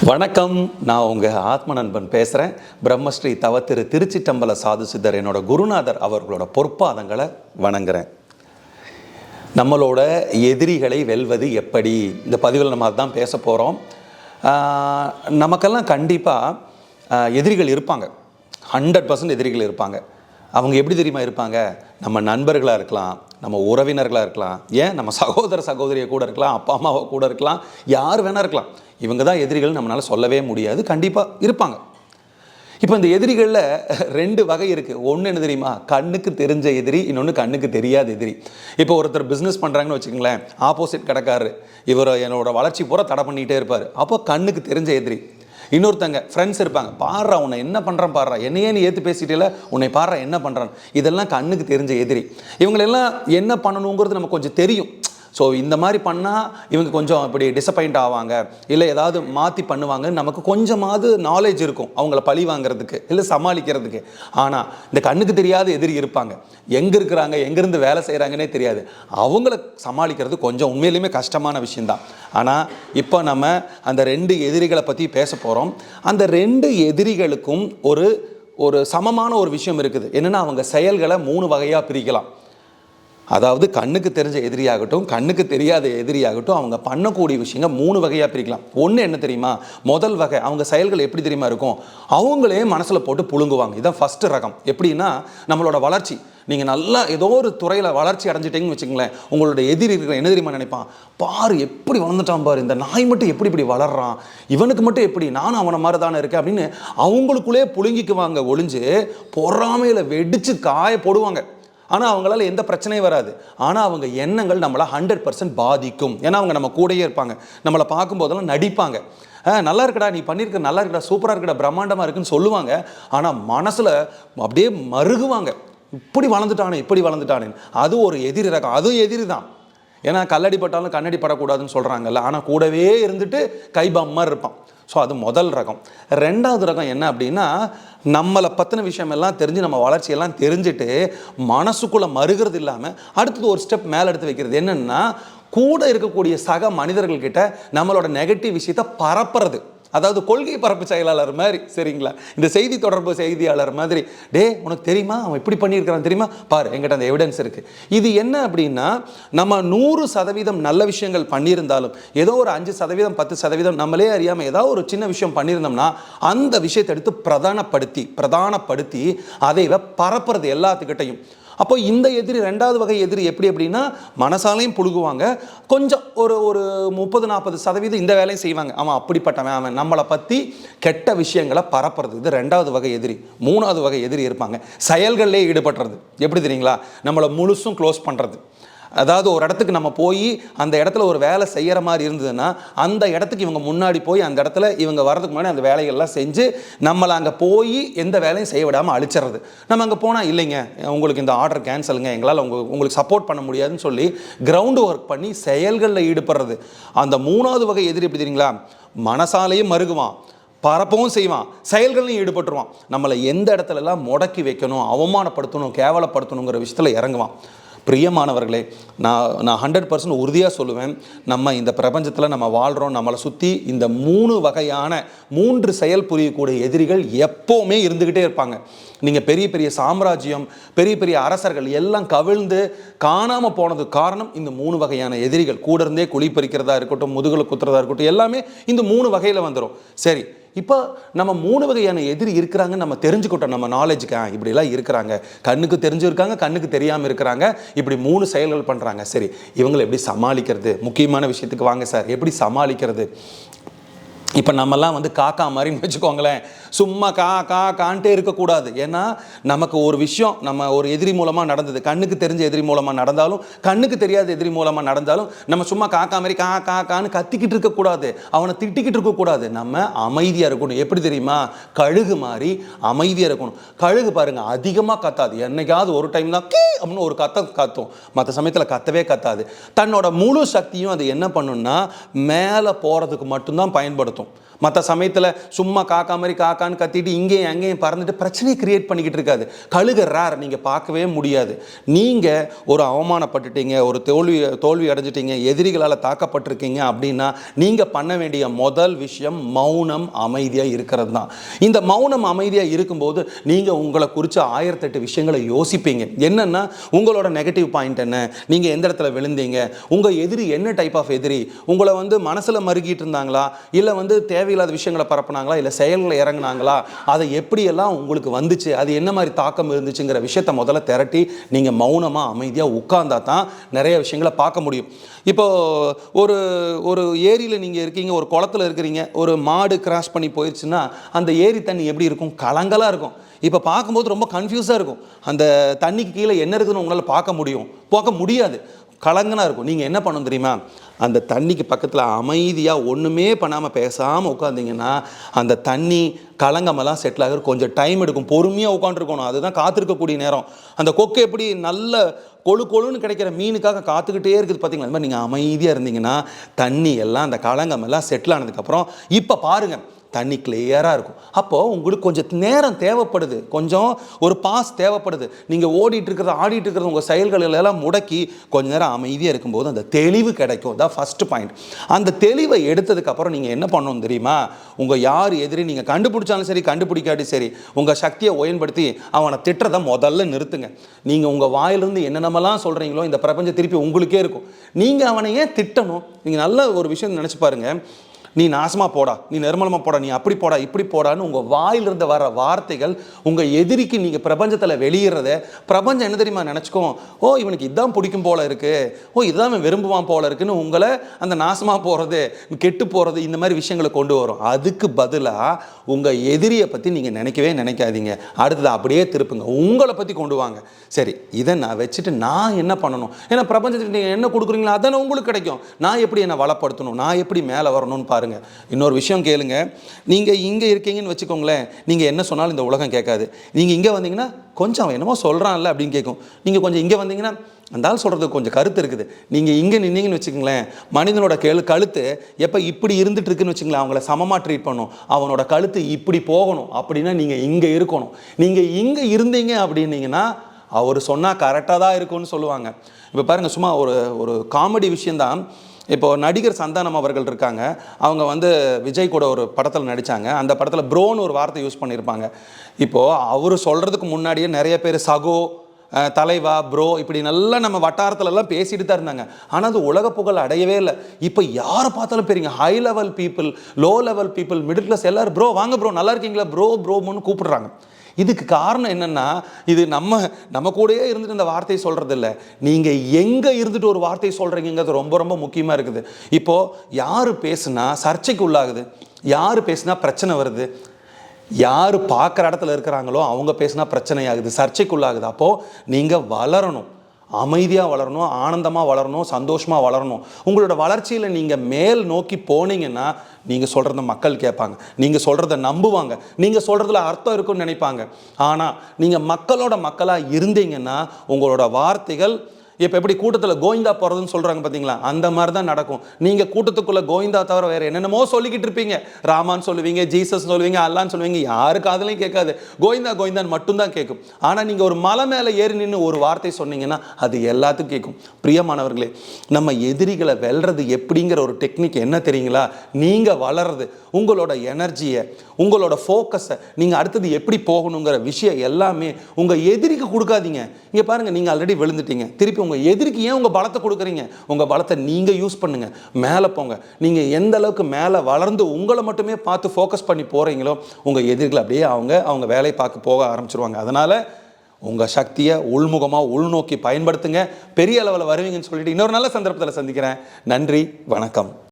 வணக்கம். நான் உங்கள் ஆத்ம நண்பன் பேசுகிறேன். பிரம்மஸ்ரீ தவத்திரு திருச்சிட்டம்பல சாது சித்தர் என்னோட குருநாதர் அவர்களோட பொற்பாதங்களை வணங்குறேன். நம்மளோட எதிரிகளை வெல்வது எப்படி, இந்த பதிவில் நம்ம அதுதான் பேச போகிறோம். நமக்கெல்லாம் கண்டிப்பாக எதிரிகள் இருப்பாங்க. 100% எதிரிகள் இருப்பாங்க. அவங்க எப்படி தெரியுமா இருப்பாங்க? நம்ம நண்பர்களாக இருக்கலாம், நம்ம உறவினர்களாக இருக்கலாம், ஏன் நம்ம சகோதர சகோதரியை கூட இருக்கலாம், அப்பா அம்மாவை கூட இருக்கலாம், யார் வேணா இருக்கலாம். இவங்க தான் எதிரிகள் நம்மளால் சொல்லவே முடியாது, கண்டிப்பாக இருப்பாங்க. இப்போ இந்த எதிரிகளில் 2 வகை இருக்குது. ஒன்று என்ன தெரியுமா? கண்ணுக்கு தெரிஞ்ச எதிரி, இன்னொன்று கண்ணுக்கு தெரியாத எதிரி. இப்போ ஒருத்தர் பிஸ்னஸ் பண்ணுறாங்கன்னு வச்சுக்கோங்களேன், ஆப்போசிட் கடைக்காரரு இவர் என்னோட வளர்ச்சி பூரா தடை பண்ணிகிட்டே இருப்பார், அப்போ கண்ணுக்கு தெரிஞ்ச எதிரி. இன்னொருத்தங்க ஃப்ரெண்ட்ஸ் இருப்பாங்க, பாடுறா உன்னை என்ன பண்ணுறான், பாடுறா என்னையே நீ ஏற்று பேசிட்டே, உன்னை பாடுறா என்ன பண்ணுறான், இதெல்லாம் கண்ணுக்கு தெரிஞ்ச எதிரி. இவங்களெல்லாம் என்ன பண்ணணுங்கிறது நமக்கு கொஞ்சம் தெரியும். ஸோ இந்த மாதிரி பண்ணால் இவங்க கொஞ்சம் இப்படி டிசப்பாயிண்ட் ஆவாங்க, இல்லை ஏதாவது மாற்றி பண்ணுவாங்கன்னு நமக்கு கொஞ்சமாவது நாலேஜ் இருக்கும், அவங்கள பழி வாங்கிறதுக்கு இல்லை சமாளிக்கிறதுக்கு. ஆனால் இந்த கண்ணுக்கு தெரியாத எதிரி இருப்பாங்க, எங்கே இருக்கிறாங்க, எங்கேருந்து வேலை செய்கிறாங்கன்னே தெரியாது. அவங்கள சமாளிக்கிறது கொஞ்சம் உண்மையிலுமே கஷ்டமான விஷயந்தான். ஆனால் இப்போ நம்ம அந்த 2 எதிரிகளை பற்றி பேச போகிறோம். அந்த 2 எதிரிகளுக்கும் ஒரு சமமான ஒரு விஷயம் இருக்குது. என்னென்னா, அவங்க செயல்களை 3 வகையாக பிரிக்கலாம். அதாவது கண்ணுக்கு தெரிஞ்ச எதிரியாகட்டும், கண்ணுக்கு தெரியாத எதிரியாகட்டும், அவங்க பண்ணக்கூடிய விஷயங்கள் 3 வகையாக பிரிக்கலாம். ஒன்று என்ன தெரியுமா? முதல் வகை, அவங்க செயல்கள் எப்படி தெரியுமா இருக்கும்? அவங்களே மனசில் போட்டு புழுங்குவாங்க. இதுதான் ஃபஸ்ட்டு ரகம். எப்படின்னா, நம்மளோட வளர்ச்சி, நீங்கள் நல்லா ஏதோ ஒரு துறையில் வளர்ச்சி அடைஞ்சிட்டிங்கன்னு வச்சுங்களேன், உங்களோட எதிரி இருக்கிற என்ன தெரியுமா நினைப்பான்? பாரு எப்படி வளர்ந்துட்டான் பாரு, இந்த நாய் மட்டும் எப்படி இப்படி வளர்றான், இவனுக்கு மட்டும் எப்படி, நானும் அவனை மாதிரி தானே இருக்கேன் அப்படின்னு அவங்களுக்குள்ளே புழுங்கிக்குவாங்க. ஒளிஞ்சு பொறாமையில் வெடித்து காய போடுவாங்க. ஆனால் அவங்களால எந்த பிரச்சனையும் வராது. ஆனால் அவங்க எண்ணங்கள் நம்மளை 100% பாதிக்கும். ஏன்னா அவங்க நம்ம கூடயே இருப்பாங்க, நம்மளை பார்க்கும்போதெல்லாம் நடிப்பாங்க. நல்லா இருக்கடா, நீ பண்ணியிருக்க நல்லா இருக்கடா, சூப்பராக இருக்கடா, பிரம்மாண்டமாக இருக்குன்னு சொல்லுவாங்க. ஆனால் மனசில் அப்படியே மருகுவாங்க, இப்படி வளர்ந்துட்டானே இப்படி வளர்ந்துட்டானே. அது ஒரு எதிரி ரகம். அதுவும் எதிரி தான். ஏன்னா கல்லடி பட்டாலும் கண்ணடி படக்கூடாதுன்னு சொல்கிறாங்கல்ல, ஆனால் கூடவே இருந்துட்டு கைபாம் மாதிரி இருப்பான். ஸோ அது முதல் ரகம். 2வது ரகம் என்ன அப்படின்னா, நம்மளை பற்றின விஷயமெல்லாம் தெரிஞ்சு நம்ம வளர்ச்சியெல்லாம் தெரிஞ்சுட்டு மனசுக்குள்ளே மறுகிறது இல்லாமல் அடுத்தது ஒரு ஸ்டெப் மேலே எடுத்து வைக்கிறது. என்னென்னா, கூட இருக்கக்கூடிய சக மனிதர்கள்கிட்ட நம்மளோட நெகட்டிவ் விஷயத்தை பரப்புறது. அதாவது கொள்கை பரப்பு செயலாளர் மாதிரி, சரிங்களா? இந்த செய்தி தொடர்பு செய்தியாளர் மாதிரி, டே உனக்கு தெரியுமா அவன் இப்படி பண்ணியிருக்கிறான் தெரியுமா, பாரு எங்கிட்ட அந்த எவிடன்ஸ் இருக்குது. இது என்ன அப்படின்னா, நம்ம 100% நல்ல விஷயங்கள் பண்ணியிருந்தாலும் ஏதோ ஒரு 5%, 10% நம்மளே அறியாமல் ஏதாவது ஒரு சின்ன விஷயம் பண்ணியிருந்தோம்னா அந்த விஷயத்தை எடுத்து பிரதானப்படுத்தி அதை பரப்புறது எல்லாத்துக்கிட்டையும். அப்போ இந்த எதிரி 2வது வகை எதிரி எப்படி அப்படின்னா, மனசாலையும் புழுகுவாங்க, கொஞ்சம் ஒரு 30-40% இந்த வேலையும் செய்வாங்க. அவன் அப்படிப்பட்டவன், அவன் நம்மளை பற்றி கெட்ட விஷயங்களை பரப்புறது. இது 2வது வகை எதிரி. 3வது வகை எதிரி இருப்பாங்க, செயல்களிலே ஈடுபடுறது. எப்படி தெரியுங்களா? நம்மளை முழுசும் க்ளோஸ் பண்ணுறது. அதாவது ஒரு இடத்துக்கு நம்ம போய் அந்த இடத்துல ஒரு வேலை செய்கிற மாதிரி இருந்ததுன்னா அந்த இடத்துக்கு இவங்க முன்னாடி போய் அந்த இடத்துல இவங்க வர்றதுக்கு முன்னாடி அந்த வேலைகள்லாம் செஞ்சு நம்மளை அங்கே போய் எந்த வேலையும் செய்ய விடாமல் அழிச்சிடுறது. நம்ம அங்கே போனால், இல்லைங்க உங்களுக்கு இந்த ஆர்டர் கேன்சலுங்க, எங்களால் உங்களுக்கு சப்போர்ட் பண்ண முடியாதுன்னு சொல்லி கிரவுண்டு ஒர்க் பண்ணி செயல்களில் ஈடுபடுறது. அந்த 3வது வகை எதிரி எப்படி தெரியுங்களா? மனசாலையும் மருகுவான், பரப்பவும் செய்வான், செயல்களையும் ஈடுபட்டுருவான். நம்மளை எந்த இடத்துலலாம் முடக்கி வைக்கணும், அவமானப்படுத்தணும், கேவலப்படுத்தணுங்கிற விஷயத்தில் இறங்குவான். பிரியமானவர்களே, நான் 100% உறுதியாக சொல்லுவேன், நம்ம இந்த பிரபஞ்சத்தில் நம்ம வாழ்கிறோம். நம்மளை சுற்றி இந்த 3 வகையான 3 செயல் புரியக்கூடிய எதிரிகள் எப்போவுமே இருந்துக்கிட்டே இருப்பாங்க. நீங்கள் பெரிய பெரிய சாம்ராஜ்யம், பெரிய பெரிய அரசர்கள் எல்லாம் கவிழ்ந்து காணாமல் போனதுக்கு காரணம் இந்த 3 வகையான எதிரிகள். கூட இருந்தே குழி பறிக்கிறதா இருக்கட்டும், முதுகில் குத்துறதா இருக்கட்டும், எல்லாமே இந்த 3 வகையில் வந்துடும். சரி, இப்போ நம்ம 3 வகையான எதிரி இருக்கிறாங்கன்னு நம்ம தெரிஞ்சுக்கிட்டோம். நம்ம நாலேஜுக்கு இப்படிலாம் இருக்கிறாங்க, கண்ணுக்கு தெரிஞ்சு இருக்காங்க, கண்ணுக்கு தெரியாமல் இருக்கிறாங்க, இப்படி 3 செயல்கள் பண்ணுறாங்க. சரி, இவங்களை எப்படி சமாளிக்கிறது? முக்கியமான விஷயத்துக்கு வாங்க சார். எப்படி சமாளிக்கிறது? இப்போ நம்மெல்லாம் காக்கா மாதிரின்னு வச்சுக்கோங்களேன், சும்மா கான்ட்டே இருக்கக்கூடாது. ஏன்னா நமக்கு ஒரு விஷயம் நம்ம ஒரு எதிரி மூலமாக நடந்தது, கண்ணுக்கு தெரிஞ்ச எதிரி மூலமாக நடந்தாலும் கண்ணுக்கு தெரியாத எதிரி மூலமாக நடந்தாலும் நம்ம சும்மா காக்கா மாதிரி கான்னு கத்திக்கிட்டு இருக்கக்கூடாது, அவனை திட்டிக்கிட்டு இருக்கக்கூடாது. நம்ம அமைதியாக இருக்கணும். எப்படி தெரியுமா? கழுகு மாதிரி அமைதியாக இருக்கணும். கழுகு பாருங்கள், அதிகமாக கத்தாது. என்னைக்காவது ஒரு டைம் தான் கே அப்படின்னு ஒரு கத்தும், மற்ற சமயத்தில் கத்தவே கத்தாது. தன்னோட முழு சக்தியும் அது என்ன பண்ணுன்னா மேலே போகிறதுக்கு மட்டும்தான் பயன்படுத்தும். ஏற்படுத்தும். மற்ற சமயத்தில் சும்மா காக்கா மாதிரி காக்கான்னு கத்திட்டு இங்கேயும் அங்கேயும் பறந்துட்டு பிரச்சனையை கிரியேட் பண்ணிக்கிட்டு இருக்காது. கழுகு ரேர், நீங்கள் பார்க்கவே முடியாது. நீங்கள் ஒரு அவமானப்பட்டுட்டீங்க, ஒரு தோல்வி அடைஞ்சிட்டீங்க, எதிரிகளால் தாக்கப்பட்டிருக்கீங்க அப்படின்னா நீங்கள் பண்ண வேண்டிய முதல் விஷயம் மௌனம், அமைதியாக இருக்கிறது தான். இந்த மௌனம் அமைதியாக இருக்கும்போது நீங்கள் உங்களை குறித்து 1008 விஷயங்களை யோசிப்பீங்க. என்னென்னா உங்களோட நெகட்டிவ் பாயிண்ட் என்ன, நீங்கள் எந்த இடத்துல விழுந்தீங்க, உங்கள் எதிரி என்ன டைப் ஆஃப் எதிரி, உங்களை மனசில் மறுகிட்டு இருந்தாங்களா, இல்லை தேவையில்லாத விஷயங்களை பரப்புனாங்களா, இல்லை செயல்களை இறங்குனாங்களா, அதை எப்படியெல்லாம் உங்களுக்கு வந்துச்சு, அது என்ன மாதிரி தாக்கம் இருந்துச்சுங்கிற விஷயத்தை முதல்ல திரட்டி நீங்கள் மௌனமாக அமைதியாக உட்கார்ந்தா தான் நிறைய விஷயங்களை பார்க்க முடியும். இப்போ ஒரு ஒரு ஏரியில் நீங்கள் இருக்கீங்க, ஒரு குளத்தில் இருக்கிறீங்க, ஒரு மாடு கிராஸ் பண்ணி போயிடுச்சுன்னா அந்த ஏரி தண்ணி எப்படி இருக்கும், கலங்கலாக இருக்கும். இப்போ பார்க்கும்போது ரொம்ப கன்ஃபியூஸாக இருக்கும். அந்த தண்ணிக்கு கீழே என்ன இருக்குதுன்னு உங்களால் பார்க்க முடியாது, கலங்கனாக இருக்கும். நீங்கள் என்ன பண்ணணும் தெரியுமா, அந்த தண்ணிக்கு பக்கத்தில் அமைதியாக ஒன்றுமே பண்ணாமல் பேசாமல் உட்காந்திங்கன்னா அந்த தண்ணி கலங்கமெல்லாம் செட்டில் ஆகிற கொஞ்சம் டைம் எடுக்கும். பொறுமையாக உட்காந்துருக்கணும், அதுதான் காத்திருக்கக்கூடிய நேரம். அந்த கொக்கு எப்படி நல்ல கொழுன்னு கிடைக்கிற மீனுக்காக காத்துக்கிட்டே இருக்குது பார்த்தீங்களா, அது மாதிரி நீங்கள் அமைதியாக இருந்தீங்கன்னா தண்ணி எல்லாம் அந்த கலங்கமெல்லாம் செட்டில் ஆனதுக்கப்புறம் இப்போ பாருங்கள் தண்ணி கிளியராக இருக்கும். அப்போது உங்களுக்கு கொஞ்சம் நேரம் தேவைப்படுது, கொஞ்சம் ஒரு பாஸ் தேவைப்படுது. நீங்கள் ஆடிட்டு இருக்கிறது உங்கள் செயல்கள் எல்லாம் முடக்கி கொஞ்ச நேரம் அமைதியாக இருக்கும்போது அந்த தெளிவு கிடைக்கும். தான் ஃபஸ்ட்டு பாயிண்ட். அந்த தெளிவை எடுத்ததுக்கப்புறம் நீங்கள் என்ன பண்ணணும் தெரியுமா, உங்கள் யார் எதிரி நீங்கள் கண்டுபிடிச்சாலும் சரி கண்டுபிடிக்காட்டி சரி, உங்கள் சக்தியை பயன்படுத்தி அவனை திட்டுறதை முதல்ல நிறுத்துங்க. நீங்கள் உங்கள் வாயிலிருந்து என்னென்னமெல்லாம் சொல்கிறீங்களோ இந்த பிரபஞ்சம் திருப்பி உங்களுக்கே இருக்கும். நீங்கள் அவனை ஏன் திட்டணும்? நீங்கள் நல்ல ஒரு விஷயம் நினச்சி பாருங்கள். நீ நாசமாக போடா, நீ நிர்மலமாக போடா, நீ அப்படி போடா இப்படி போடான்னு உங்கள் வாயிலிருந்து வர வார்த்தைகள் உங்கள் எதிரிக்கு நீங்கள் பிரபஞ்சத்தில் வெளியிடுறத பிரபஞ்சம் என்ன தெரியுமா நினச்சிக்கும், ஓ இவனுக்கு இதுதான் பிடிக்கும் போல இருக்குது, ஓ இதுதான் இவன் விரும்புவான் போல இருக்குன்னு உங்களை அந்த நாசமாக போகிறது, கெட்டு போகிறது, இந்த மாதிரி விஷயங்களை கொண்டு வரும். அதுக்கு பதிலாக உங்கள் எதிரியை பற்றி நீங்கள் நினைக்காதீங்க. அடுத்தது அப்படியே திருப்புங்க, உங்களை பற்றி கொண்டு வாங்க. சரி, இதை நான் வச்சுட்டு நான் என்ன பண்ணணும், ஏன்னா பிரபஞ்சத்துக்கு நீங்கள் என்ன கொடுக்குறீங்களோ அதானே உங்களுக்கு கிடைக்கும். நான் எப்படி என்னை வளப்படுத்தணும், நான் எப்படி மேலே வரணும்னு பாருங்கள். இன்னொரு விஷயம் கேளுங்க, நீங்கள் இங்கே இருக்கீங்கன்னு வச்சுக்கோங்களேன், நீங்கள் என்ன சொன்னாலும் இந்த உலகம் கேட்காது. நீங்கள் இங்கே வந்தீங்கன்னா கொஞ்சம் அவன் என்னமோ சொல்கிறான்ல அப்படின்னு கேட்கும். நீங்கள் கொஞ்சம் இங்கே வந்தீங்கன்னா அந்த ஆள் சொல்கிறதுக்கு கொஞ்சம் கருத்து இருக்குது. நீங்கள் இங்கே நின்னீங்கன்னு வச்சுக்கோங்களேன், மனிதனோட கழுத்து எப்போ இப்படி இருந்துட்டு இருக்குன்னு வச்சுங்களேன், அவங்கள சமமாக ட்ரீட் பண்ணும். அவனோட கழுத்து இப்படி போகணும் அப்படின்னா நீங்கள் இங்கே இருக்கணும். நீங்கள் இங்கே இருந்தீங்க அப்படின்னீங்கன்னா அவர் சொன்னால் கரெக்டாக தான் இருக்கும்னு சொல்லுவாங்க. இப்போ பாருங்கள், சும்மா ஒரு காமெடி விஷயந்தான். இப்போது நடிகர் சந்தானம் அவர்கள் இருக்காங்க, அவங்க விஜய் கூட ஒரு படத்தில் நடித்தாங்க. அந்த படத்தில் ப்ரோன்னு ஒரு வார்த்தை யூஸ் பண்ணியிருப்பாங்க. இப்போது அவர் சொல்கிறதுக்கு முன்னாடியே நிறைய பேர் சகோ, தலைவா, ப்ரோ இப்படி நல்லா நம்ம வட்டாரத்துலலாம் பேசிட்டு தான் இருந்தாங்க. ஆனால் அது உலக புகழ் அடையவே இல்லை. இப்போ யாரை பார்த்தாலும் பெரியங்க, high level people, low level people, middle class எல்லோரும் ப்ரோ வாங்க ப்ரோ நல்லா இருக்கீங்களா ப்ரோன்னு கூப்பிடுறாங்க. இதுக்கு காரணம் என்னென்னா, இது நம்ம கூடயே இருந்துட்டு இந்த வார்த்தையை சொல்கிறது இல்லை, நீங்கள் எங்கே இருந்துட்டு ஒரு வார்த்தையை சொல்கிறீங்கிறது ரொம்ப ரொம்ப முக்கியமாக இருக்குது. இப்போது யார் பேசுனா சர்ச்சைக்கு உள்ளாகுது, யார் பேசுனா பிரச்சனை வருது, யார் பார்க்குற இடத்துல இருக்கிறாங்களோ அவங்க பேசுனா பிரச்சனையாகுது, சர்ச்சைக்குள்ளாகுது. அப்போது நீங்கள் வளரணும், அமைதியாக வளரணும், ஆனந்தமாக வளரணும், சந்தோஷமாக வளரணும். உங்களோட வளர்ச்சியில் நீங்கள் மேல் நோக்கி போனீங்கன்னா நீங்கள் சொல்கிறத மக்கள் கேட்பாங்க, நீங்கள் சொல்கிறத நம்புவாங்க, நீங்கள் சொல்கிறதுல அர்த்தம் இருக்குன்னு நினைப்பாங்க. ஆனால் நீங்கள் மக்களோட மக்களாக இருந்தீங்கன்னா உங்களோட வார்த்தைகள் இப்போ எப்படி கூட்டத்தில் கோவிந்தா போகிறதுன்னு சொல்கிறாங்க பார்த்தீங்களா, அந்த மாதிரி தான் நடக்கும். நீங்கள் கூட்டத்துக்குள்ளே கோவிந்தா தவிர வேறு என்னென்னமோ சொல்லிக்கிட்டு இருப்பீங்க. ராமான்னு சொல்லுவீங்க, ஜீசஸ் சொல்லுவீங்க, அல்லான்னு சொல்லுவீங்க, யாருக்கு அதுலையும் கேட்காது, கோவிந்தான்னு மட்டும்தான் கேட்கும். ஆனால் நீங்கள் ஒரு மலை மேலே ஏறி நின்று ஒரு வார்த்தை சொன்னீங்கன்னா அது எல்லாத்துக்கும் கேட்கும். பிரியமானவர்களே, நம்ம எதிரிகளை வெல்றது எப்படிங்கிற ஒரு டெக்னிக் என்ன தெரியுங்களா, நீங்கள் வளர்றது, உங்களோட எனர்ஜியை, உங்களோட ஃபோக்கஸை நீங்கள் அடுத்தது எப்படி போகணுங்கிற விஷயம் எல்லாமே உங்கள் எதிரிக்கு கொடுக்காதீங்க. இங்கே பாருங்கள், நீங்கள் ஆல்ரெடி விழுந்துட்டீங்க, திருப்பி உங்கள் எதிரிக்கு ஏன் உங்கள் பலத்தை கொடுக்குறீங்க? உங்கள் பலத்தை நீங்கள் யூஸ் பண்ணுங்கள், மேலே போங்க. நீங்கள் எந்த அளவுக்கு மேலே வளர்ந்து உங்களை மட்டுமே பார்த்து ஃபோக்கஸ் பண்ணி போகிறீங்களோ உங்கள் எதிரிகள் அப்படியே அவங்க வேலையை பார்க்க போக ஆரம்பிச்சிருவாங்க. அதனால் உங்கள் சக்தியை உள்முகமாக உள்நோக்கி பயன்படுத்துங்க. பெரிய அளவில் வருவீங்கன்னு சொல்லிட்டு இன்னொரு நல்ல சந்தர்ப்பத்தில் சந்திக்கிறேன். நன்றி, வணக்கம்.